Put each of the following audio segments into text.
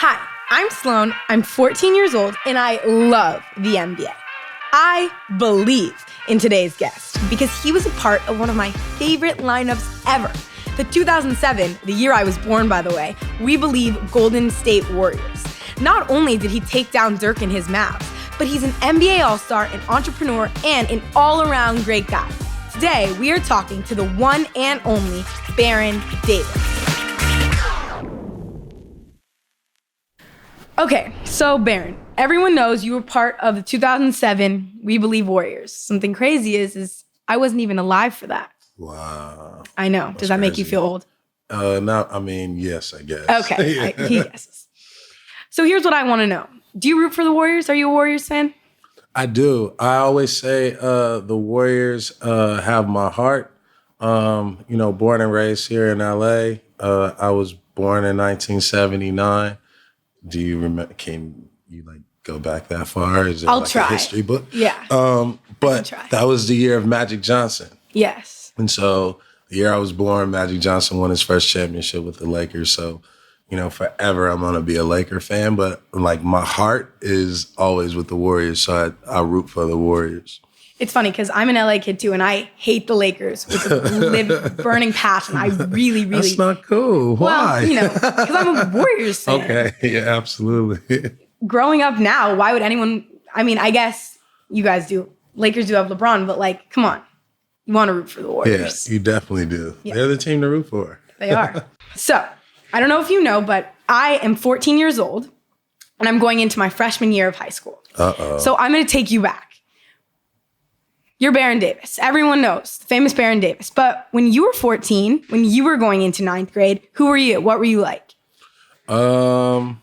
Hi, I'm Sloane. I'm 14 years old, and I love the NBA. I believe in today's guest because he was a part of one of my favorite lineups ever. The 2007, the year I was born, by the way, we believe Golden State Warriors. Not only did he take down Dirk and his Mavs, but he's an NBA All-Star, an entrepreneur, and an all-around great guy. Today, we are talking to the one and only Baron Davis. Okay, so Baron, everyone knows you were part of the 2007 We Believe Warriors. Something crazy is I wasn't even alive for that. Wow. I know. Does that make you feel old? No, I mean, yes, I guess. Okay, he guesses. So here's what I want to know. Do you root for the Warriors? Are you a Warriors fan? I do. I always say the Warriors have my heart. Born and raised here in LA. I was born in 1979. Do you remember? Can you go back that far? Is it I'll try. A history book? Yeah. But that was the year of Magic Johnson. Yes. And so the year I was born, Magic Johnson won his first championship with the Lakers. So, forever I'm going to be a Laker fan. But my heart is always with the Warriors. So I root for the Warriors. It's funny because I'm an LA kid too, and I hate the Lakers with a burning passion. I really. That's not cool. Why? Well, because I'm a Warriors fan. Okay. Yeah, absolutely. Growing up now, why would anyone? I mean, I guess you guys do. Lakers do have LeBron, but come on, you want to root for the Warriors. Yeah, you definitely do. Yeah. They're the team to root for. They are. So I don't know if you know, but I am 14 years old, and I'm going into my freshman year of high school. Uh-oh. So I'm going to take you back. You're Baron Davis. Everyone knows, the famous Baron Davis. But when you were 14, when you were going into 9th grade, who were you? What were you like? I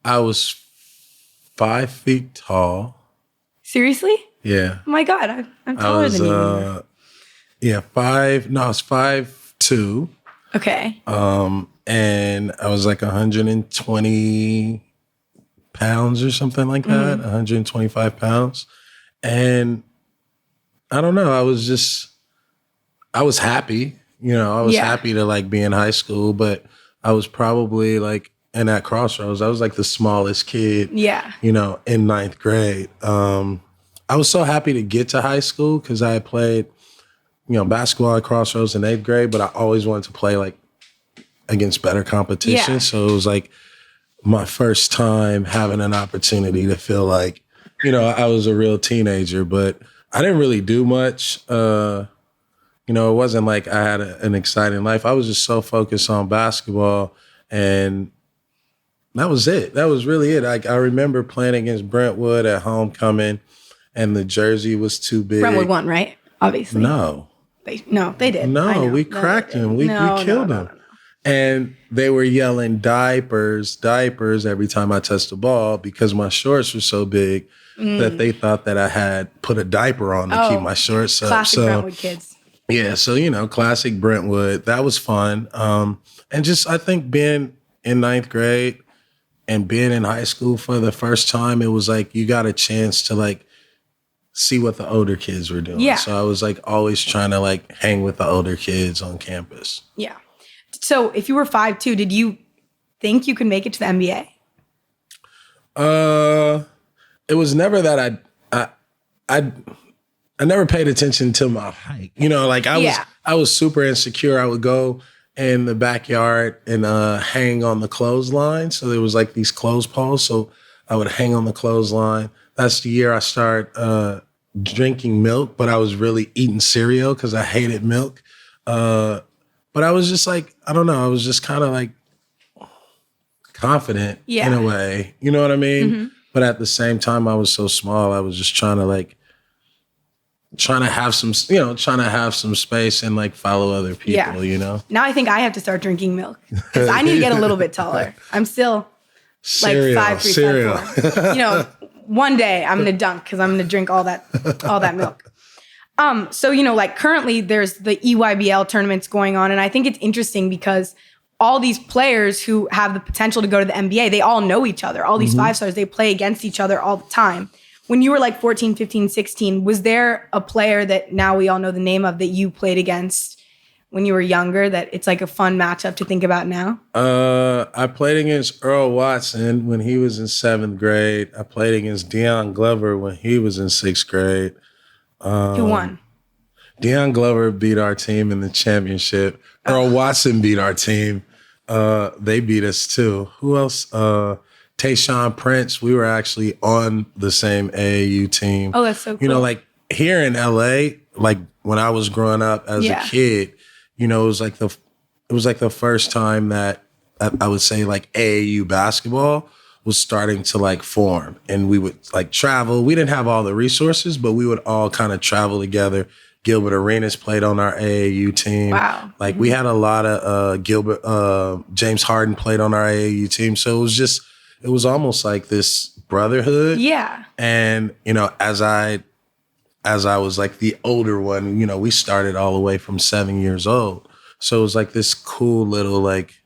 was 5 feet tall. Seriously? Yeah. Oh my God, I'm taller than you. Yeah, 5. No, I was 5'2". Okay. And I was 120 pounds or something like that, 125 pounds. And I don't know. I was happy. I was happy to be in high school, but I was probably in that crossroads. I was the smallest kid. Yeah. In 9th grade. I was so happy to get to high school because I had played, basketball at Crossroads in 8th grade, but I always wanted to play against better competition. Yeah. So it was my first time having an opportunity to feel I was a real teenager, but I didn't really do much. It wasn't I had an exciting life. I was just so focused on basketball, and that was it. That was really it. I remember playing against Brentwood at homecoming, and the jersey was too big. Brentwood won, right? Obviously. No. They did. No, we cracked them. We killed them. No. And they were yelling diapers every time I touched the ball because my shorts were so big that they thought that I had put a diaper on to keep my shorts up. Classic Brentwood kids. Yeah, so, classic Brentwood. That was fun. And just, I think being in 9th grade and being in high school for the first time, it was you got a chance to see what the older kids were doing. Yeah. So I was always trying to hang with the older kids on campus. Yeah. So if you were 5'2", did you think you could make it to the NBA? It was never that I never paid attention to my height. I was super insecure. I would go in the backyard and hang on the clothesline. So there was these clothes poles. So I would hang on the clothesline. That's the year I started drinking milk, but I was really eating cereal because I hated milk. But I was just I don't know. I was just kind of confident in a way. You know what I mean? Mm-hmm. But at the same time, I was so small. I was just trying to have some space and follow other people, Now I think I have to start drinking milk because I need to get a little bit taller. I'm still 5'3", 5'4". One day I'm going to dunk because I'm going to drink all that milk. So, currently there's the EYBL tournaments going on. And I think it's interesting because all these players who have the potential to go to the NBA, they all know each other. All these 5-stars, they play against each other all the time. When you were 14, 15, 16, was there a player that now we all know the name of that you played against when you were younger that it's like a fun matchup to think about now? I played against Earl Watson when he was in 7th grade. I played against Deion Glover when he was in 6th grade. Who won? Deion Glover beat our team in the championship. Earl Watson beat our team. They beat us too. Who else? Tayshaun Prince. We were actually on the same AAU team. Oh, that's so cool. You know, like here in LA, like when I was growing up as a kid, you know, it was like the first time that I would say like AAU basketball was starting to like form, and we would like travel. We didn't have all the resources, but we would all kind of travel together. Gilbert Arenas played on our AAU team. Wow. Like we had a lot of James Harden played on our AAU team. So it was almost like this brotherhood. Yeah. And, you know, as I was like the older one, you know, we started all the way from 7 years old. So it was like this cool little like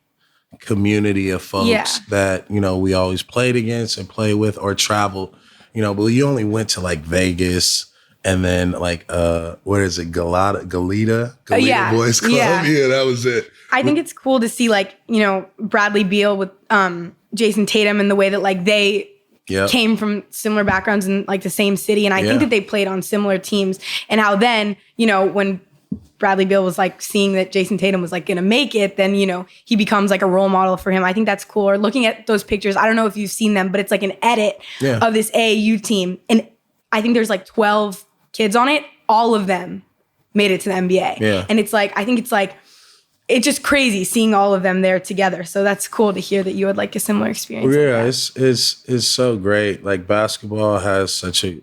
community of folks that, you know, we always played against and played with or traveled, you know, but you only went to like Vegas and then like, what is it? Galita Boys Club. Yeah, that was it. I think it's cool to see like, you know, Bradley Beal with Jason Tatum and the way that like they came from similar backgrounds in like the same city. And I think that they played on similar teams, and how then, you know, when Bradley Beal was like seeing that Jason Tatum was like going to make it, then, you know, he becomes like a role model for him. I think that's cool. Or looking at those pictures, I don't know if you've seen them, but it's like an edit of this AAU team. And I think there's like 12 kids on it. All of them made it to the NBA. Yeah. And it's like, I think it's like, it's just crazy seeing all of them there together. So that's cool to hear that you had like a similar experience. Yeah, it's so great. Like basketball has such a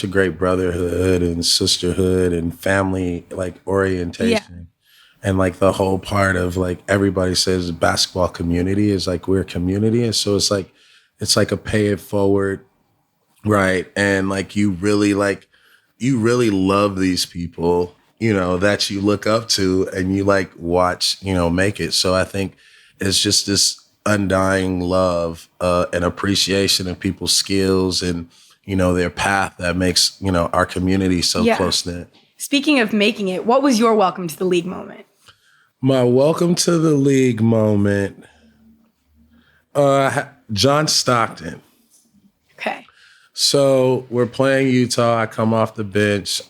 great brotherhood and sisterhood and family like orientation. And like the whole part of like everybody says basketball community is like we're a community. And so it's like a pay it forward, right? And like you really love these people, you know, that you look up to and you like watch, you know, make it. So I think it's just this undying love and appreciation of people's skills and, you know, their path that makes, you know, our community so close-knit. Speaking of making it, what was your welcome to the league moment? My welcome to the league moment, John Stockton. Okay. So we're playing Utah. I come off the bench,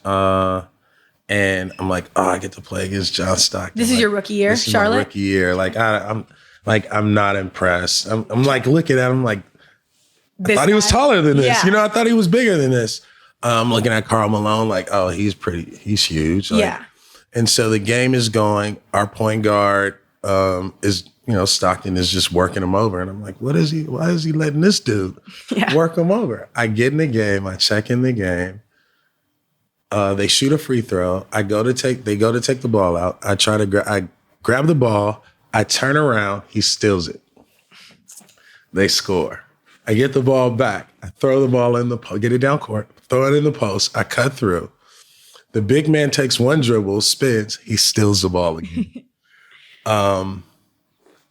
and I'm like, oh, I get to play against John Stockton. This is your rookie year, this is Charlotte? my rookie year. Like I'm not impressed. I'm like looking at him like, I thought he was taller than this. Yeah. You know, I thought he was bigger than this. I'm looking at Karl Malone like, oh, he's huge. Like, and so the game is going. Our point guard is, you know, Stockton is just working him over. And I'm like, why is he letting this dude work him over? I get in the game. I check in the game. They shoot a free throw. They go to take the ball out. I grab the ball. I turn around. He steals it. They score. I get the ball back. I throw the ball in the post, get it down court, throw it in the post. I cut through. The big man takes one dribble, spins. He steals the ball again. And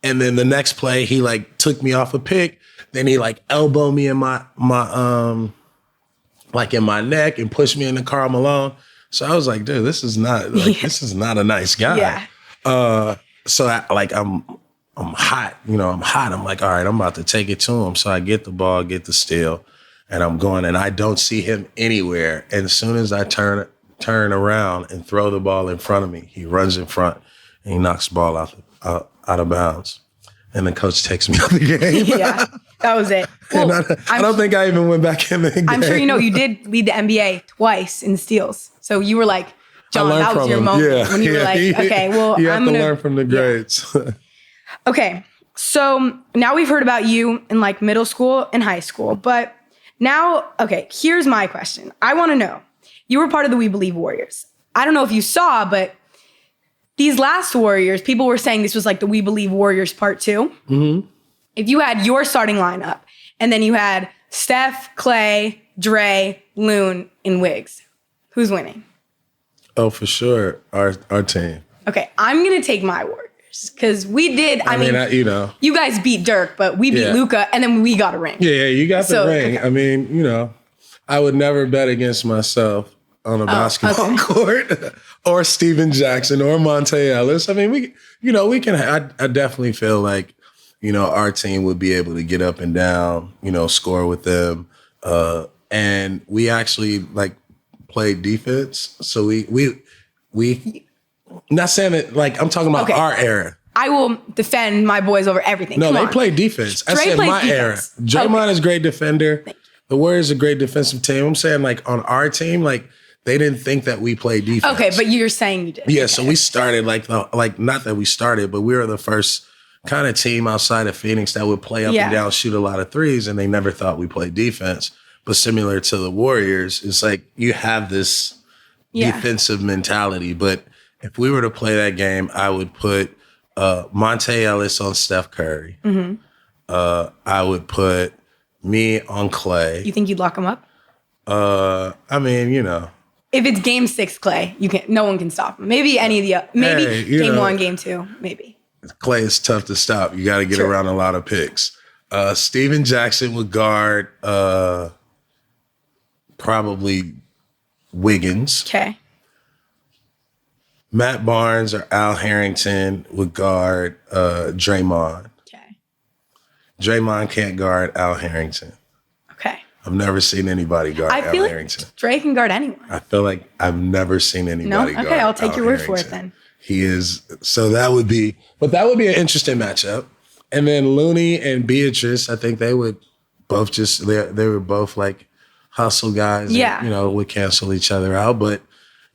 then the next play, he like took me off a pick. Then he like elbowed me in my like in my neck and pushed me into Karl Malone. So I was like, dude, this is not a nice guy. Yeah. So I'm hot, you know, I'm like, all right, I'm about to take it to him. So I get the ball, get the steal, and I'm going, and I don't see him anywhere. And as soon as I turn around and throw the ball in front of me, he runs in front and he knocks the ball out of bounds. And the coach takes me out of the game. Yeah, that was it. Well, I don't think I even went back in the game. I'm sure you know you did lead the NBA twice in steals. So you were like, John, that was your moment when you were like, okay, well, you have to learn from the greats. Yeah. Okay, so now we've heard about you in like middle school and high school, but now, okay, here's my question. I want to know, you were part of the We Believe Warriors. I don't know if you saw, but these last Warriors, people were saying this was like the We Believe Warriors part 2. Mm-hmm. If you had your starting lineup and then you had Steph, Clay, Dre, Loon, and Wiggs, who's winning? Oh, for sure, our team. Okay, I'm going to take my Warriors. Because we did, I mean, you know. You guys beat Dirk, but we beat Luka, and then we got a ring. Yeah, you got the ring. Okay. I mean, you know, I would never bet against myself. on a basketball court, or Steven Jackson or Monte Ellis. I mean, we can. I definitely feel like, our team would be able to get up and down, score with them, and we actually like played defense. So we not saying that like I'm talking about our era. I will defend my boys over everything. No, they play defense. I said my era. Draymond is a great defender. The Warriors are a great defensive team. I'm saying like on our team, like they didn't think that we played defense. Okay, but you're saying you did. Yeah, so we started like not that we started, but we were the first kind of team outside of Phoenix that would play up and down, shoot a lot of threes, and they never thought we played defense. But similar to the Warriors, it's like you have this defensive mentality. But if we were to play that game, I would put Monte Ellis on Steph Curry. Mm-hmm. I would put me on Clay. You think you'd lock him up? I mean, if it's game 6 Clay, no one can stop him. Maybe any of the game 1, game 2, maybe. Clay is tough to stop. You got to get around a lot of picks. Steven Jackson would guard probably Wiggins. Okay. Matt Barnes or Al Harrington would guard Draymond. Okay. Draymond can't guard Al Harrington. Okay. I've never seen anybody guard Al Harrington. I feel like Dre can guard anyone. I feel like I've never seen anybody guard Okay, I'll take Al your word Harrington. for it then. He is, so that would be an interesting matchup. And then Looney and Beatrice, I think they would both they were both like hustle guys. Yeah. And, would cancel each other out. But,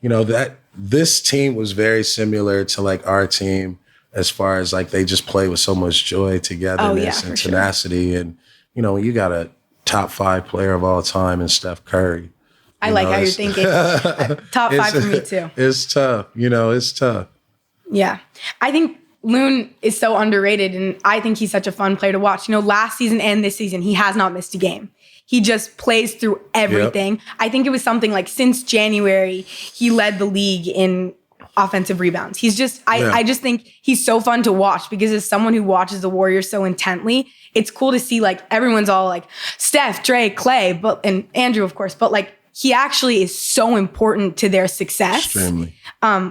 that this team was very similar to like our team as far as like they just play with so much joy, togetherness, and tenacity. Sure. And, when you got a top 5 player of all time in Steph Curry. I like how you're thinking. Top 5 for me too. It's tough. It's tough. Yeah. I think Loon is so underrated, and I think he's such a fun player to watch. Last season and this season, he has not missed a game. He just plays through everything. Yep. I think it was something like since January, he led the league in offensive rebounds. He's just, I just think he's so fun to watch because as someone who watches the Warriors so intently, it's cool to see like everyone's all like Steph, Dre, Clay, and Andrew, of course, but like he actually is so important to their success. Extremely.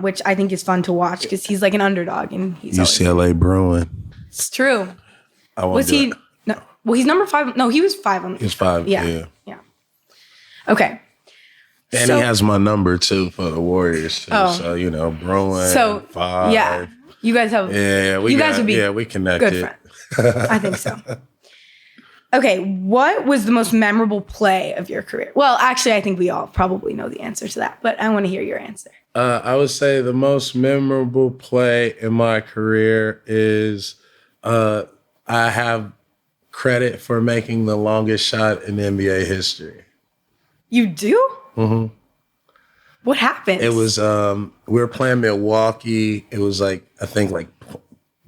Which I think is fun to watch because he's like an underdog and he's UCLA Bruin. It's true. Was he? No, well, he's number 5. No, he was 5 on. He's 5. Yeah. Okay. And he has my number too for the Warriors too. Oh. So Bruin. 5. Yeah. You guys have. Yeah. You guys would be. We connected. Good friends. I think so. Okay, what was the most memorable play of your career? Well, actually, I think we all probably know the answer to that, but I want to hear your answer. I would say the most memorable play in my career is I have credit for making the longest shot in NBA history. You do? Mm-hmm. What happened? It was, we were playing Milwaukee. It was like, I think like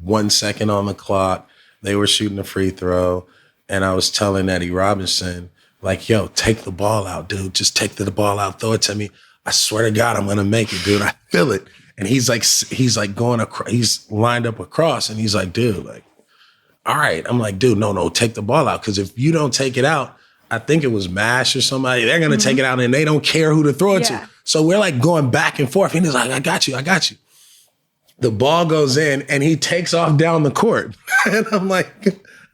1 second on the clock. They were shooting a free throw. And I was telling Eddie Robinson, like, yo, take the ball out, dude. Just take the ball out. Throw it to me. I swear to God, I'm going to make it, dude. I feel it. And he's like going across. He's lined up across. And he's like, dude, like, all right. I'm like, dude, no, take the ball out. Because if you don't take it out, I think it was MASH or somebody. They're going to take it out and they don't care who to throw it to. So we're like going back and forth. And he's like, I got you. The ball goes in and he takes off down the court. And I'm like,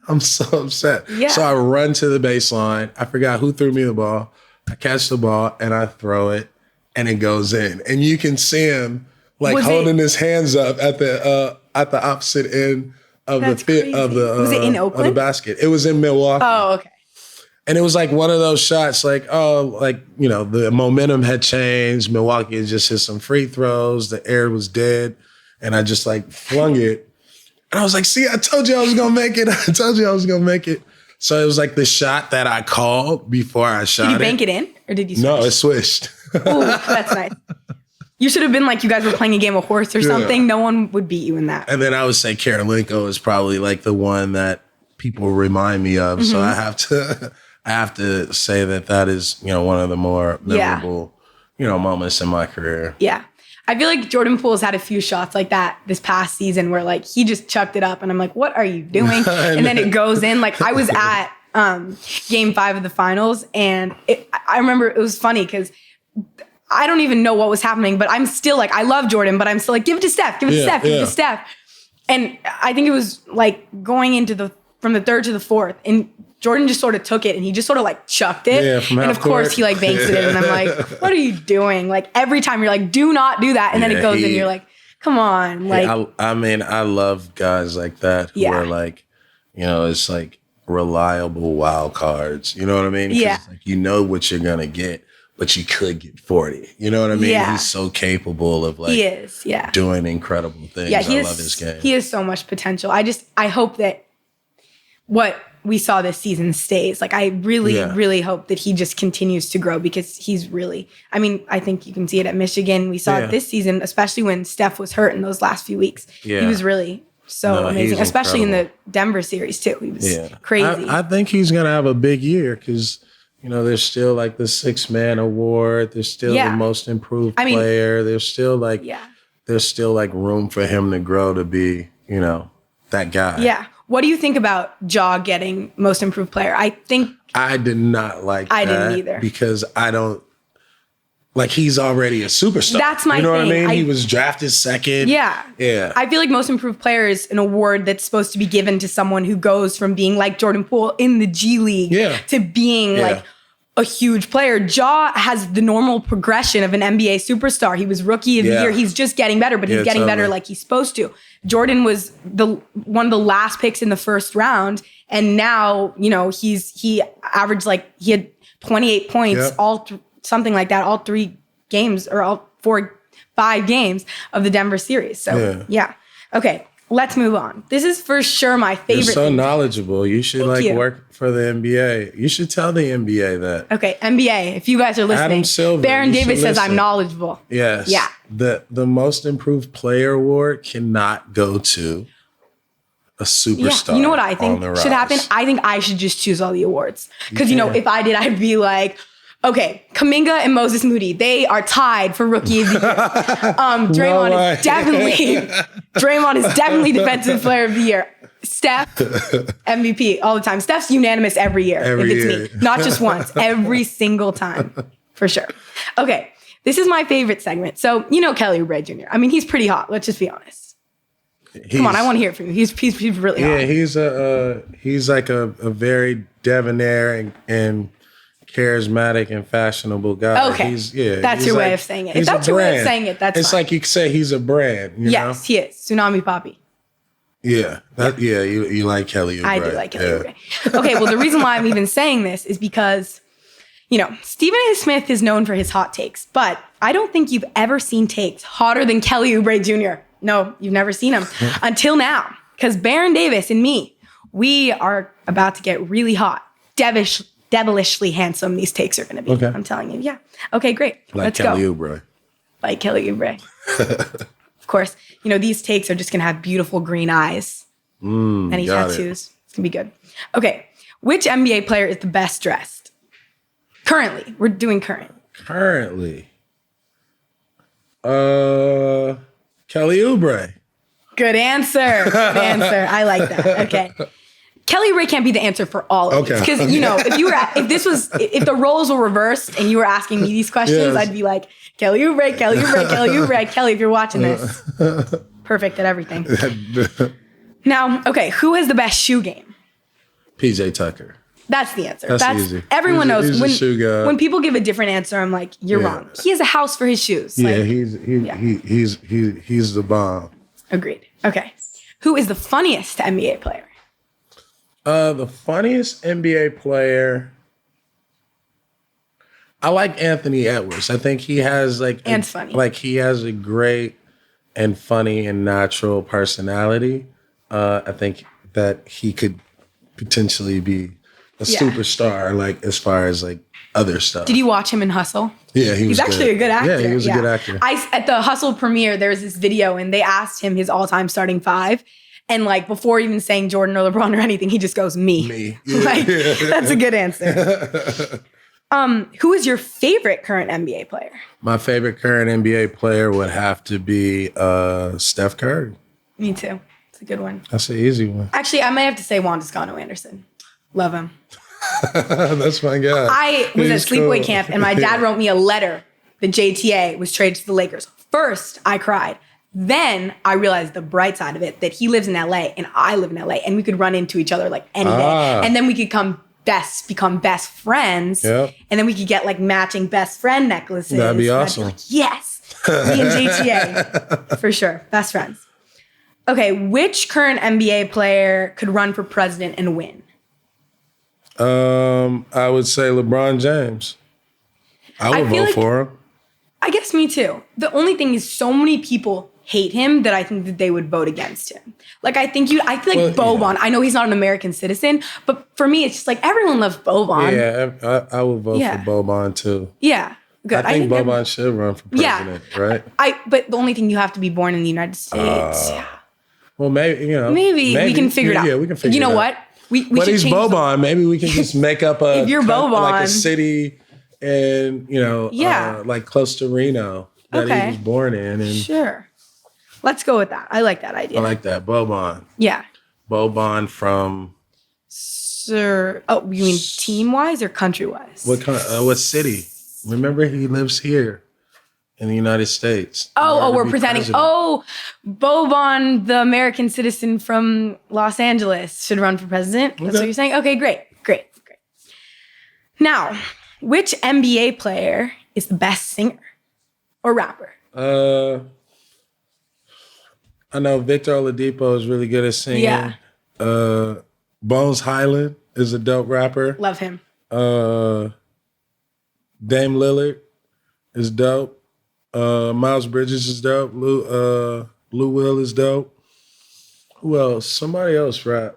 I'm so upset. Yeah. So I run to the baseline. I forgot who threw me the ball. I catch the ball and I throw it and it goes in. And you can see him like holding his hands up at the opposite end of was it in Oakland? Of the basket. It was in Milwaukee. Oh, okay. And it was like one of those shots like, the momentum had changed. Milwaukee had just hit some free throws. The air was dead. And I just like flung it. And I was like, see, I told you I was going to make it. So it was like the shot that I called before I shot it. Did you bank it in or did you switch? No, it swished. Ooh, that's nice. You should have been like you guys were playing a game of horse or something. No one would beat you in that. And then I would say Karolinko is probably like the one that people remind me of. Mm-hmm. So I have to say that is, one of the more memorable, moments in my career. Yeah. I feel like Jordan Poole's had a few shots like that this past season where like he just chucked it up and I'm like, what are you doing? And then it goes in. Like I was at game 5 of the finals and I remember it was funny because I don't even know what was happening, but I'm still like, I love Jordan, but I'm still like, give it to Steph, give it to Steph, give it to Steph. And I think it was like going into from the third to the fourth, and Jordan just sort of took it and he just sort of like chucked it. Yeah, from and of course he like banks it in, and I'm like, what are you doing? Like every time you're like, do not do that. And then it goes in, you're like, come on. Like, I mean, I love guys like that who are like, you know, it's like reliable wild cards. You know what I mean? It's like, you know what you're going to get, but you could get 40. You know what I mean? Yeah. He's so capable of like doing incredible things. Yeah, I love his game. He has so much potential. I hope that what we saw this season stays. Like, I really, really hope that he just continues to grow, because he's really, I mean, I think you can see it at Michigan. We saw it this season, especially when Steph was hurt in those last few weeks. Yeah. He was really amazing, especially in the Denver series too. He was crazy. I think he's going to have a big year, because, you know, there's still like the 6-man award. There's still the most improved player. There's still like, there's still like room for him to grow to be, you know, that guy. Yeah. What do you think about Ja getting most improved player? I did not like that. I didn't either. Because I don't, like, he's already a superstar. That's my thing. You know what I mean? He was drafted second. Yeah. Yeah. I feel like most improved player is an award that's supposed to be given to someone who goes from being like Jordan Poole in the G League to being like a huge player. Ja has the normal progression of an NBA superstar. He was rookie of the year. He's just getting better, but he's getting better like he's supposed to. Jordan was one of the last picks in the first round, and now, you know, he averaged like, he had 28 points something like that, all 3 games, or all 5 games of the Denver series. So okay, let's move on. This is for sure my favorite. You're so knowledgeable. You should work for the NBA. You should tell the NBA that. Okay, NBA, if you guys are listening, Adam Silver, Baron Davis says I'm knowledgeable. Yes. Yeah. The most improved player award cannot go to a superstar. Yeah. You know what I think should happen? I think I should just choose all the awards. Because, you know, if I did, I'd be like, okay, Kuminga and Moses Moody, they are tied for rookie of the year. Draymond is definitely defensive player of the year. Steph, MVP all the time. Steph's unanimous every year. If it's me. Not just once. Every single time. For sure. Okay. This is my favorite segment. So, you know Kelly Oubre Jr. I mean, he's pretty hot. Let's just be honest. Come on, I want to hear it from you. He's really hot. Yeah, he's like a very debonair and charismatic and fashionable guy. Okay. That's your way of saying it. If that's your way of saying it, that's It's fine. like you say he's a brand, you know? Yes, he is. Tsunami Papi. Yeah. You like Kelly Oubre. I do like Kelly Oubre. Okay, well, the reason why I'm even saying this is because, you know, Stephen A. Smith is known for his hot takes, but I don't think you've ever seen takes hotter than Kelly Oubre Jr. No, you've never seen him until now. Because Baron Davis and me, we are about to get really hot. Devilishly handsome these takes are going to be. Okay. I'm telling you. Yeah. Okay, great. Let's Kelly go. Oubre. Like Kelly Oubre. Of course, you know, these takes are just going to have beautiful green eyes. Any tattoos. It's going to be good. Okay. Which NBA player is the best dressed? Currently. We're doing current. Currently. Kelly Oubre. Good answer. Good answer. I like that. Okay. Kelly Oubre can't be the answer for all of these. Because, you know, if the roles were reversed and you were asking me these questions, I'd be like, Kelly Oubre, Kelly Oubre, Kelly Oubre. Kelly, if you're watching this, perfect at everything. Now, okay, who has the best shoe game? PJ Tucker. That's the answer. That's easy. Everyone knows. He's a shoe guy. When people give a different answer, I'm like, you're wrong. He has a house for his shoes. Yeah, he's the bomb. Agreed. Okay. Who is the funniest NBA player? The funniest NBA player, I like Anthony Edwards. I think he has he has a great and funny and natural personality. I think that he could potentially be a superstar, like as far as like other stuff. Did you watch him in Hustle? Yeah, he's actually a good actor. Yeah, he was a good actor. At the Hustle premiere, there was this video and they asked him his all-time starting 5. And like before even saying Jordan or LeBron or anything, he just goes, me. Yeah. That's a good answer. Who is your favorite current NBA player? My favorite current NBA player would have to be Steph Curry. Me too. It's a good one. That's an easy one. Actually, I might have to say Juan Toscano Anderson. Love him. That's my guy. I was at sleepaway camp and my dad wrote me a letter that JTA was traded to the Lakers. First, I cried. Then I realized the bright side of it, that he lives in LA and I live in LA, and we could run into each other like any day. And then we could become best friends. Yep. And then we could get like matching best friend necklaces. That'd be awesome. I'd be like, yes, me and JTA. For sure. Best friends. Okay, which current NBA player could run for president and win? I would say LeBron James. I would vote for him. I guess me too. The only thing is so many people hate him that I think that they would vote against him. Like, I feel like Boban. Yeah. I know he's not an American citizen, but for me, it's just like everyone loves Boban. Yeah, I would vote for Boban too. Yeah, good. I think Boban should run for president, right? But the only thing, you have to be born in the United States. Well, maybe we can figure it out. Yeah, we can figure it out. You know what? But he's Boban. Maybe we can just make up if you're Boban, like a city, and like close to Reno that he was born in. And sure. Let's go with that. I like that idea. I like that. Boban. Yeah. Boban from... Sir... Oh, you mean team-wise or country-wise? What city? Remember, he lives here in the United States. We're pretending. President. Oh, Boban, the American citizen from Los Angeles, should run for president? That's what you're saying? Okay, great. Now, which NBA player is the best singer or rapper? I know Victor Oladipo is really good at singing. Yeah. Bones Hyland is a dope rapper. Love him. Dame Lillard is dope. Miles Bridges is dope. Lou Will is dope. Who else? Somebody else rap.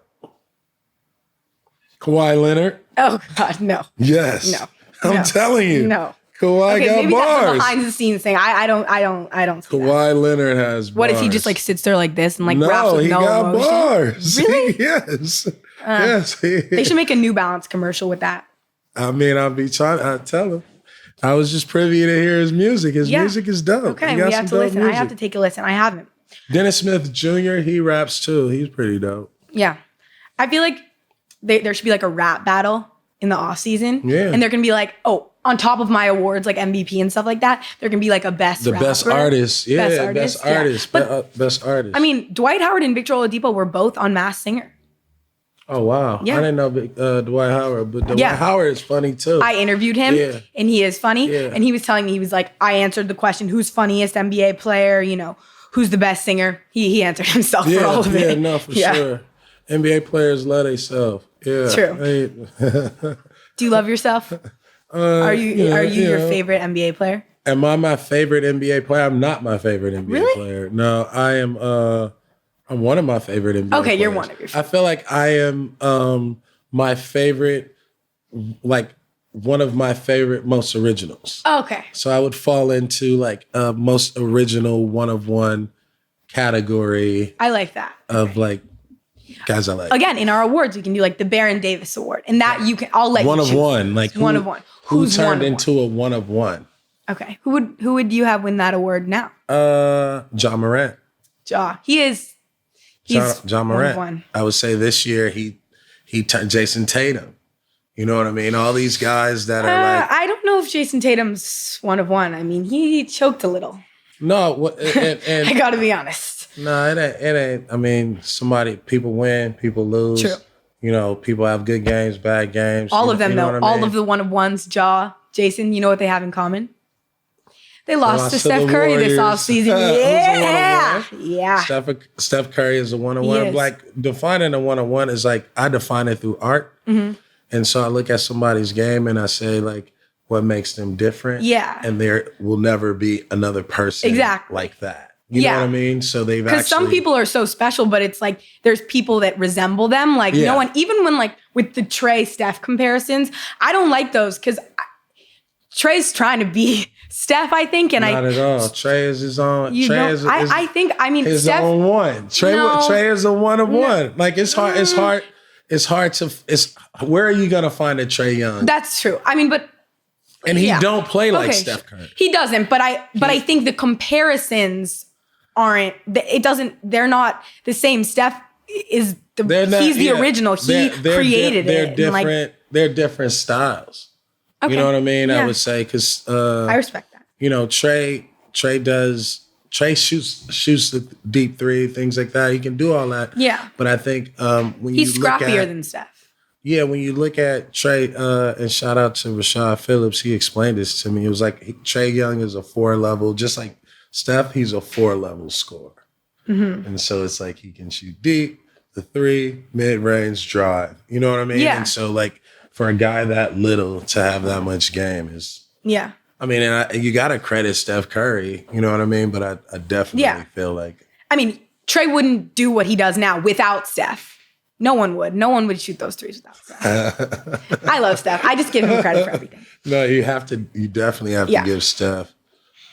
Kawhi Leonard. Oh, God, no. Yes. No. I'm telling you. No. Kawhi got maybe bars. That's a behind the scenes thing. I don't see Kawhi that. Leonard has bars. What if he just like sits there like this and like raps with no emotion? No, he got bars. Really? Yes. Yes. They should make a New Balance commercial with that. I mean, I tell him. I was just privy to hear his music. His music is dope. Okay, we have to listen. Music. I have to take a listen. I haven't. Dennis Smith Jr., he raps too. He's pretty dope. Yeah. I feel like there should be like a rap battle in the off season. Yeah. And there can be like, on top of my awards, like MVP and stuff like that, there can be like a best rapper. Best artist. Yeah, best artist. But, best artist. I mean, Dwight Howard and Victor Oladipo were both on Masked Singer. Oh, wow. Yeah. I didn't know Dwight Howard, but Dwight Howard is funny too. I interviewed him and he is funny. Yeah. And he was telling me, he was like, I answered the question, who's funniest NBA player, who's the best singer? He answered himself for all of it. Yeah, no, for sure. NBA players love themselves. Yeah. True. Do you love yourself? Are you your favorite NBA player? Am I my favorite NBA player? I'm not my favorite NBA player. No, I am. I'm one of my favorite NBA players. Okay, you're one of your favorite. I feel like I am my favorite, like one of my favorite most originals. Okay. So I would fall into like most original one-of-one category. I like that. Of like guys I like. Again, in our awards, we can do like the Baron Davis Award. And that I'll let you choose. One-of-one. Like one of one. Who turned into a one-of-one? Okay. Who would you have win that award now? Ja Morant. He's Ja Morant. I would say this year he turned Jason Tatum. You know what I mean? All these guys that are like... I don't know if Jason Tatum's one-of-one. I mean, he choked a little. No. And I got to be honest. No, it ain't. I mean, people win, people lose. True. People have good games, bad games. All of them, though. All of the one-of-ones, Jason, you know what they have in common? They lost to Steph Curry this offseason. Yeah. Steph Curry is a one-on-one. Like, defining a one-on-one is like, I define it through art. Mm-hmm. And so I look at somebody's game and I say, like, what makes them different? Yeah. And there will never be another person like that. You know what I mean? So they've actually... Because some people are so special, but it's like, there's people that resemble them. Like, no one, even when like, with the Trey-Steph comparisons, I don't like those because Trey's trying to be Steph, I think, and not at all. Trey is his own. I think his Steph, own one. Trey is a one-of-one. Like it's hard. It's hard to. Where are you gonna find a Trey Young? That's true. I mean, but he don't play like Steph Curry. He doesn't. But I think the comparisons aren't. They're not the same. Steph is he's the original. He created it. They're different. They're different styles. Okay. You know what I mean? Yeah. I would say because I respect that. Trey shoots the deep three, things like that. He can do all that. Yeah. But I think when he's scrappier than Steph. Yeah, when you look at Trey, and shout out to Rashad Phillips, he explained this to me. It was like Trey Young is a 4-level, just like Steph, he's a 4-level scorer. Mm-hmm. And so it's like he can shoot deep, the three, mid-range, drive. You know what I mean? Yeah. And so like for a guy that little to have that much game is... Yeah. I mean, and you got to credit Steph Curry, you know what I mean? But I definitely feel like... I mean, Trey wouldn't do what he does now without Steph. No one would. No one would shoot those threes without Steph. I love Steph. I just give him credit for everything. No, you definitely have to give Steph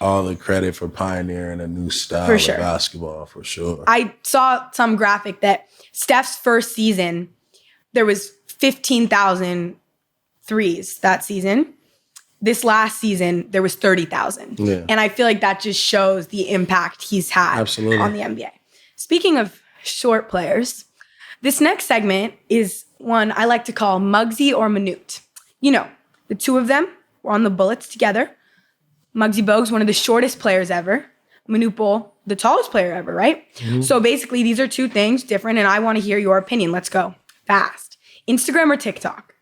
all the credit for pioneering a new style of basketball, for sure. I saw some graphic that Steph's first season, there was 15,000 threes that season. This last season, there was 30,000. Yeah. And I feel like that just shows the impact he's had on the NBA. Speaking of short players, this next segment is one I like to call Mugsy or Manute. The two of them were on the Bullets together. Mugsy Bogues, one of the shortest players ever. Manute Bol, the tallest player ever, right? Mm-hmm. So basically, these are two things different, and I want to hear your opinion. Let's go. Fast. Instagram or TikTok?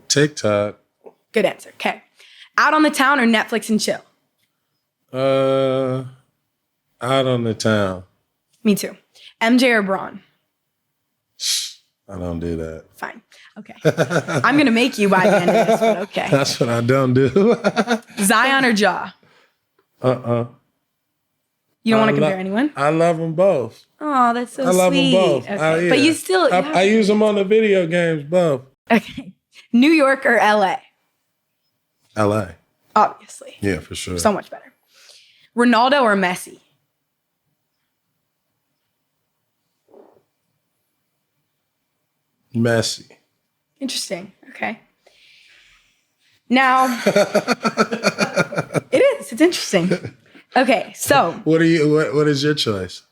TikTok. Good answer. Okay. Out on the town or Netflix and chill? Out on the town. Me too. MJ or Braun? I don't do that. Fine. Okay. I'm going to make you by the end of this, but okay. That's what I don't do. Zion or Ja? You don't want to compare anyone? I love them both. Oh, that's so sweet. I love them both. Okay. But you still... I use them on the video games, both. Okay. New York or LA? LA. Obviously. Yeah, for sure. So much better. Ronaldo or Messi? Messi. Interesting. Okay. Now, it is. It's interesting. Okay, so. What is your choice?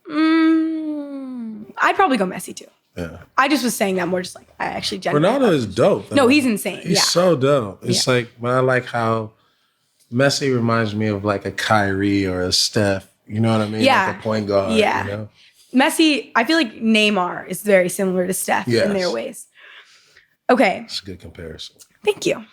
I'd probably go Messi too. Yeah. I just was saying that more just like, I actually genuinely. Ronaldo is dope, though. No, he's insane. He's so dope. It's like, I like how Messi reminds me of like a Kyrie or a Steph. You know what I mean? Yeah. Like a point guard. Yeah. You know? Messi, I feel like Neymar is very similar to Steph in their ways. Okay. It's a good comparison. Thank you.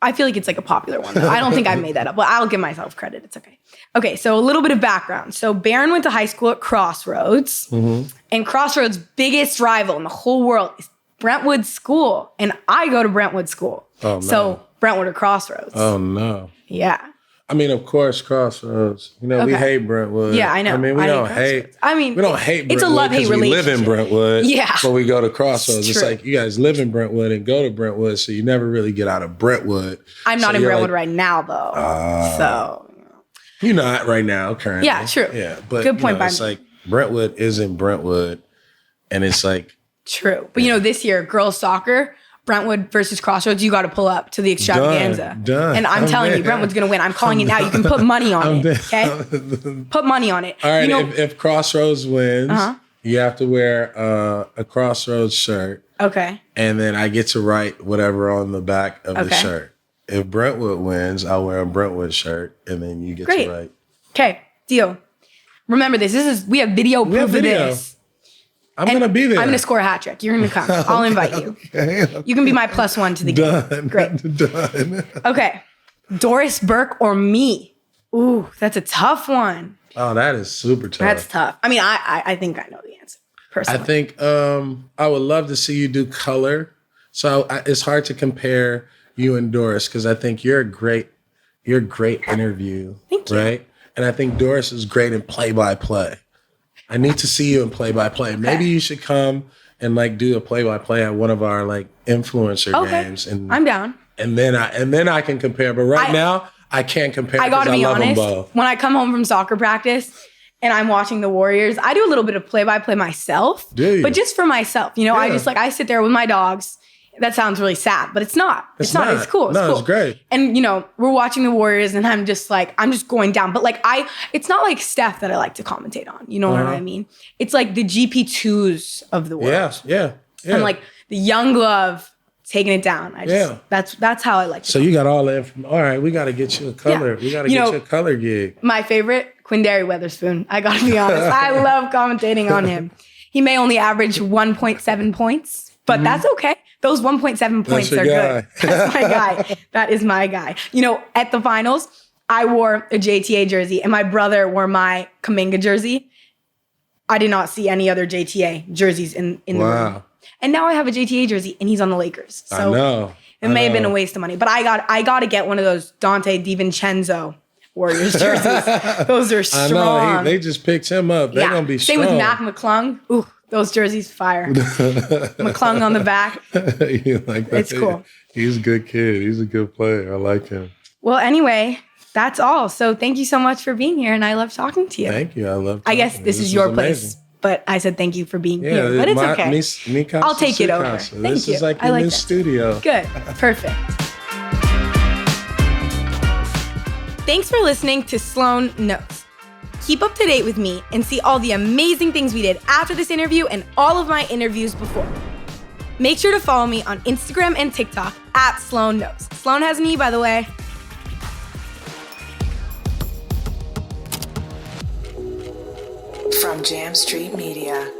I feel like it's like a popular one, though. I don't think I made that up, but I'll give myself credit. It's okay. Okay, so a little bit of background. So Barron went to high school at Crossroads, and Crossroads' biggest rival in the whole world is Brentwood School, and I go to Brentwood School. Oh, no. So Brentwood or Crossroads. Oh, no. Yeah. I mean, of course, Crossroads. We hate Brentwood. Yeah, I know. I mean, we don't hate Brentwood. It's a love-hate relationship. We live in Brentwood. Yeah. But we go to Crossroads. It's like you guys live in Brentwood and go to Brentwood, so you never really get out of Brentwood. I'm not in Brentwood right now, though. So. You're not right now, currently. Yeah, true. Yeah, but good point by it's me. like Brentwood isn't Brentwood, and it's like. True. But this year, girls soccer, Brentwood versus Crossroads, you got to pull up to the extravaganza. Done. And I'm telling you, Brentwood's going to win. I'm calling it now. You can put money on it, okay? Put money on it. All right, if Crossroads wins, you have to wear a Crossroads shirt. Okay. And then I get to write whatever on the back of the shirt. If Brentwood wins, I'll wear a Brentwood shirt, and then you get to write. Okay, deal. Remember this. We have video proof of this. I'm going to be there. I'm going to score a hat trick. You're going to come. I'll invite you. Okay. You can be my +1 to the game. Great. Done. Okay. Doris Burke or me? Ooh, that's a tough one. Oh, that is super tough. That's tough. I mean, I think I know the answer, personally. I think I would love to see you do color. So it's hard to compare you and Doris because I think you're a great interview. Thank you. Right? And I think Doris is great in play-by-play. I need to see you in play-by-play. Okay. Maybe you should come and like do a play-by-play at one of our like influencer games. And I'm down. And then I can compare. But now I can't compare. I gotta be honest. When I come home from soccer practice and I'm watching the Warriors, I do a little bit of play-by-play myself. Do you? But just for myself. I sit there with my dogs. That sounds really sad, but it's not. It's not. It's cool. It's cool. It's great. And, we're watching the Warriors and I'm just like, I'm just going down. But like, it's not like Steph that I like to commentate on. You know what I mean? It's like the GP2s of the world. Yeah. And like the Young Glove taking it down. That's how I like it. So you got all that from, all right, we got to get you a color. We got to get you a color gig. My favorite, Quindary Weatherspoon. I got to be honest. I love commentating on him. He may only average 1.7 points, but that's okay. Those 1.7 points are good. That's my guy. That is my guy. At the finals, I wore a JTA jersey and my brother wore my Kuminga jersey. I did not see any other JTA jerseys in the room. And now I have a JTA jersey and he's on the Lakers. So I know. It may have been a waste of money, but I got to get one of those Dante DiVincenzo Warriors jerseys. Those are strong. I know. They just picked him up. They're going to be strong. Same with Mac McClung. Ooh, those jerseys fire. McClung on the back. You like that? It's cool. He's a good kid. He's a good player. I like him. Well, anyway, that's all. So thank you so much for being here, and I love talking to you. Thank you. I love talking. I guess this is your place, but I said thank you for being here. But it's okay. I'll take it over. Thank you. This is like your new studio. Good. Perfect. Thanks for listening to Sloane Knows. Keep up to date with me and see all the amazing things we did after this interview and all of my interviews before. Make sure to follow me on Instagram and TikTok at Sloane Knows. Sloane has an E, by the way. From Jam Street Media.